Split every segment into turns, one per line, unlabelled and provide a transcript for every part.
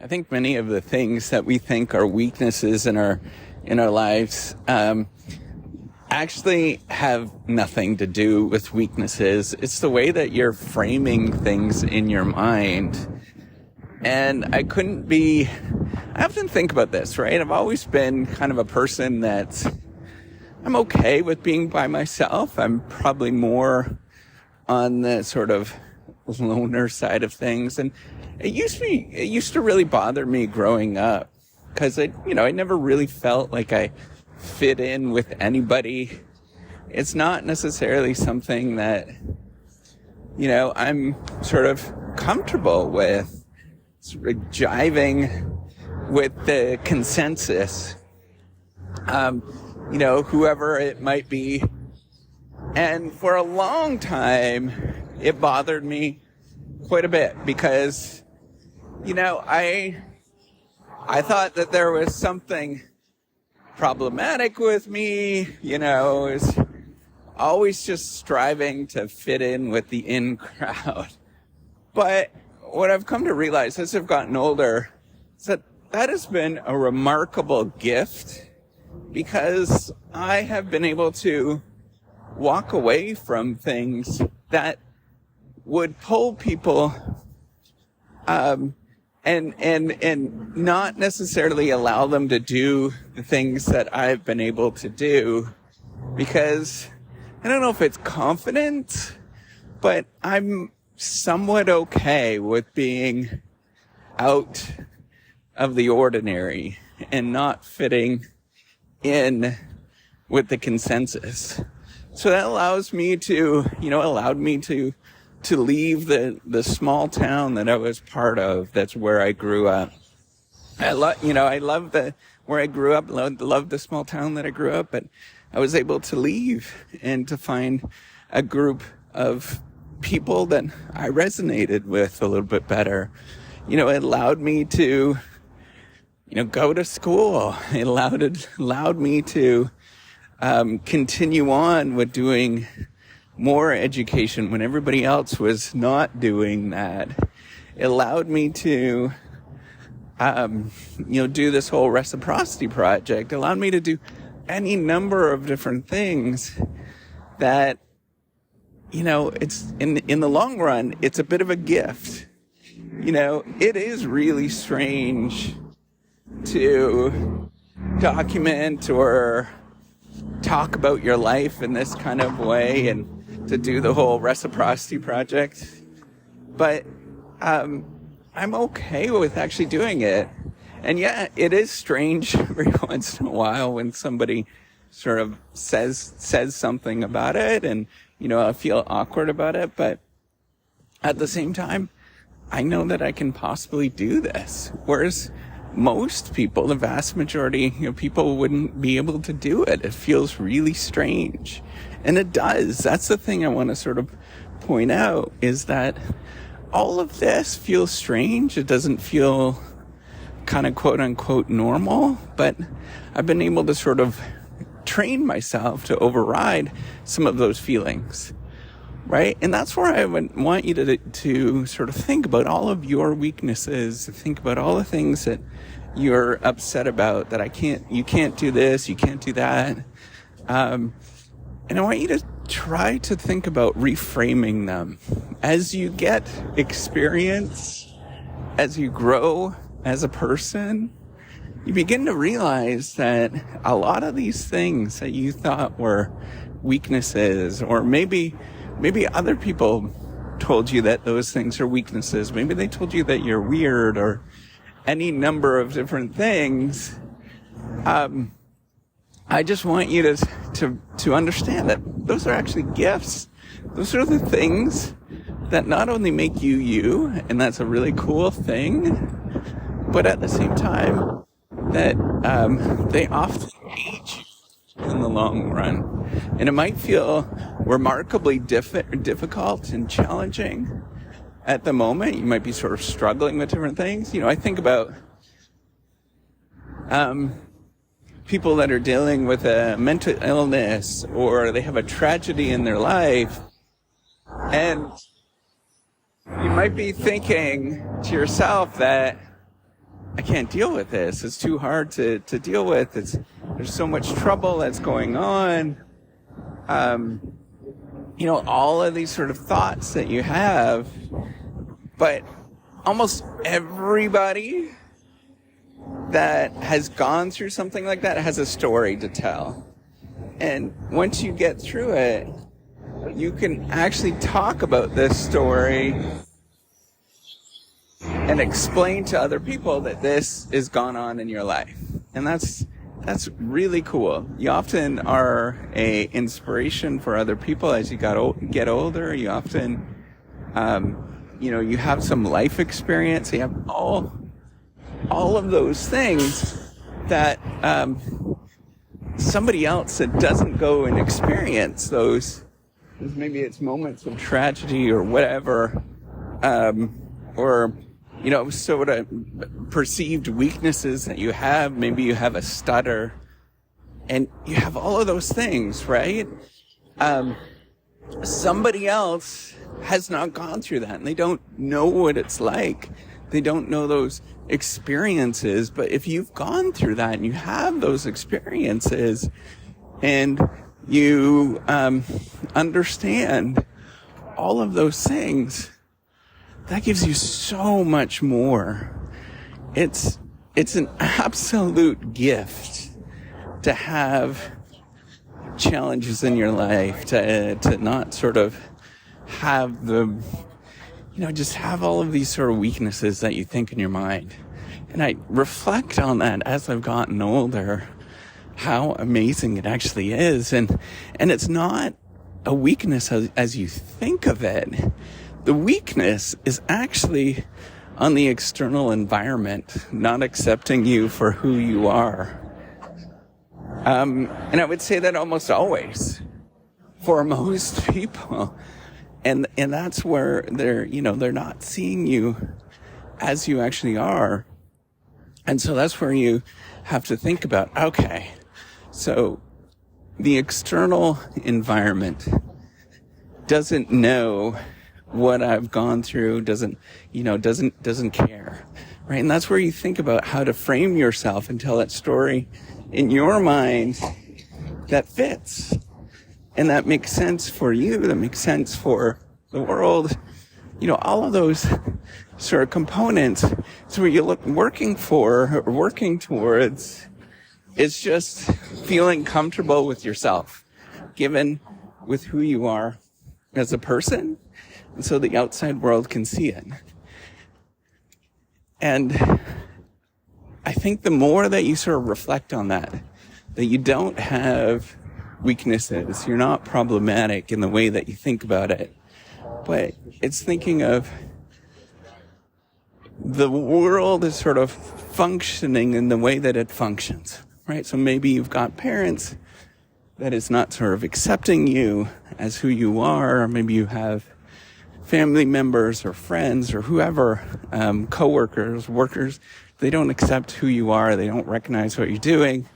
I think many of the things that we think are weaknesses in our lives actually have nothing to do with weaknesses. It's the way that you're framing things in your mind. And I often think about this, right? I've always been kind of a person I'm okay with being by myself. I'm probably more on the sort of loner side of things. And it used to really bother me growing up because I never really felt like I fit in with anybody. It's not necessarily something that, I'm sort of comfortable with, sort of jiving with the consensus, whoever it might be. And for a long time, it bothered me quite a bit because, I thought that there was something problematic with me, is always just striving to fit in with the in crowd. But what I've come to realize as I've gotten older is that has been a remarkable gift because I have been able to walk away from things that would pull people and not necessarily allow them to do the things that I've been able to do, because I don't know if it's confidence, but I'm somewhat okay with being out of the ordinary and not fitting in with the consensus. So that allowed me to leave the small town that I was part of. That's where I grew up. I love where I grew up, loved the small town that I grew up, but I was able to leave and to find a group of people that I resonated with a little bit better. It allowed me to, go to school. It allowed me to continue on with doing more education when everybody else was not doing that. It allowed me to, do this whole reciprocity project. It allowed me to do any number of different things that, it's in the long run, it's a bit of a gift. It is really strange to document or talk about your life in this kind of way and to do the whole reciprocity project. But I'm okay with actually doing it. And yeah, it is strange every once in a while when somebody sort of says something about it and, I feel awkward about it. But at the same time, I know that I can possibly do this. Whereas most people, the vast majority of people, wouldn't be able to do it. It feels really strange. And it does. That's the thing I want to sort of point out, is that all of this feels strange. It doesn't feel kind of quote unquote normal, but I've been able to sort of train myself to override some of those feelings. Right? And that's where I would want you to sort of think about all of your weaknesses, think about all the things that you're upset about, that you can't do this, you can't do that. And I want you to try to think about reframing them. As you get experience, as you grow as a person, you begin to realize that a lot of these things that you thought were weaknesses, or maybe other people told you that those things are weaknesses. Maybe they told you that you're weird or any number of different things. I just want you to understand that those are actually gifts. Those are the things that not only make you you, and that's a really cool thing, but at the same time that they often aid you in the long run. And it might feel remarkably difficult and challenging at the moment. You might be sort of struggling with different things. I think about people that are dealing with a mental illness, or they have a tragedy in their life, and you might be thinking to yourself that, I can't deal with this. It's too hard to deal with. There's so much trouble that's going on. All of these sort of thoughts that you have, but almost everybody that has gone through something like that has a story to tell. And once you get through it, you can actually talk about this story and explain to other people that this has gone on in your life. And that's really cool. You often are a inspiration for other people as you get older. You often, you have some life experience. You have all of those things that somebody else that doesn't go and experience those. Maybe it's moments of tragedy or whatever, or sort of perceived weaknesses that you have. Maybe you have a stutter, and you have all of those things, right? Somebody else has not gone through that, and they don't know what it's like. They don't know those experiences. But if you've gone through that and you have those experiences, and you understand all of those things, that gives you so much more. It's an absolute gift to have challenges in your life, to not sort of have just have all of these sort of weaknesses that you think in your mind. And I reflect on that as I've gotten older, how amazing it actually is. And it's not a weakness as you think of it. The weakness is actually on the external environment, not accepting you for who you are. And I would say that almost always for most people. And that's where they're not seeing you as you actually are. And so that's where you have to think about, okay, so the external environment doesn't know what I've gone through, doesn't care, right? And that's where you think about how to frame yourself and tell that story in your mind that fits and that makes sense for you, that makes sense for the world. All of those sort of components. So what you're working towards is just feeling comfortable with yourself, given with who you are as a person, and so the outside world can see it. And I think the more that you sort of reflect on that you don't have weaknesses, you're not problematic in the way that you think about it, but it's thinking of the world is sort of functioning in the way that it functions, right? So maybe you've got parents that is not sort of accepting you as who you are, or maybe you have family members or friends or whoever, coworkers, workers, they don't accept who you are, they don't recognize what you're doing.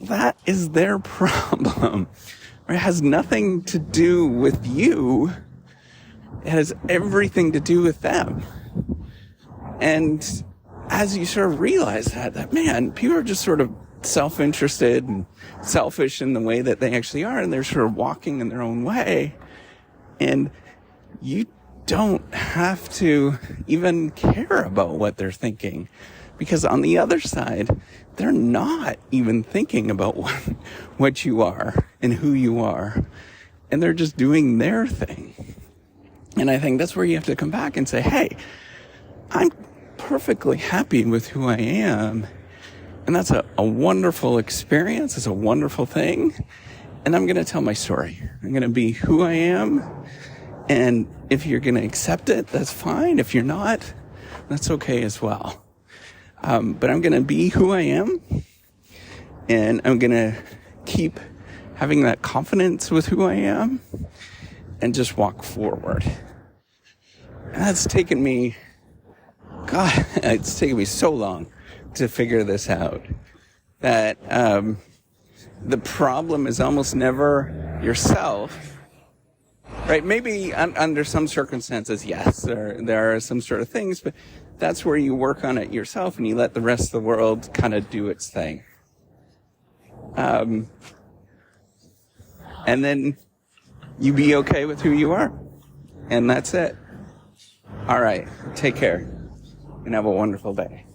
That is their problem. It has nothing to do with you. It has everything to do with them. And as you sort of realize that man, people are just sort of self-interested and selfish in the way that they actually are, and they're sort of walking in their own way. And you don't have to even care about what they're thinking, because on the other side, they're not even thinking about what you are and who you are, and they're just doing their thing. And I think that's where you have to come back and say, hey, I'm perfectly happy with who I am, and that's a wonderful experience. It's a wonderful thing, and I'm going to tell my story. I'm going to be who I am, and if you're going to accept it, that's fine. If you're not, that's okay as well. But I'm going to be who I am, and I'm going to keep having that confidence with who I am and just walk forward. And that's taken me, it's taken me so long to figure this out, that the problem is almost never yourself. right? Maybe under some circumstances, yes, there are some sort of things, but that's where you work on it yourself and you let the rest of the world kind of do its thing. And then you be okay with who you are. And that's it. All right. Take care and have a wonderful day.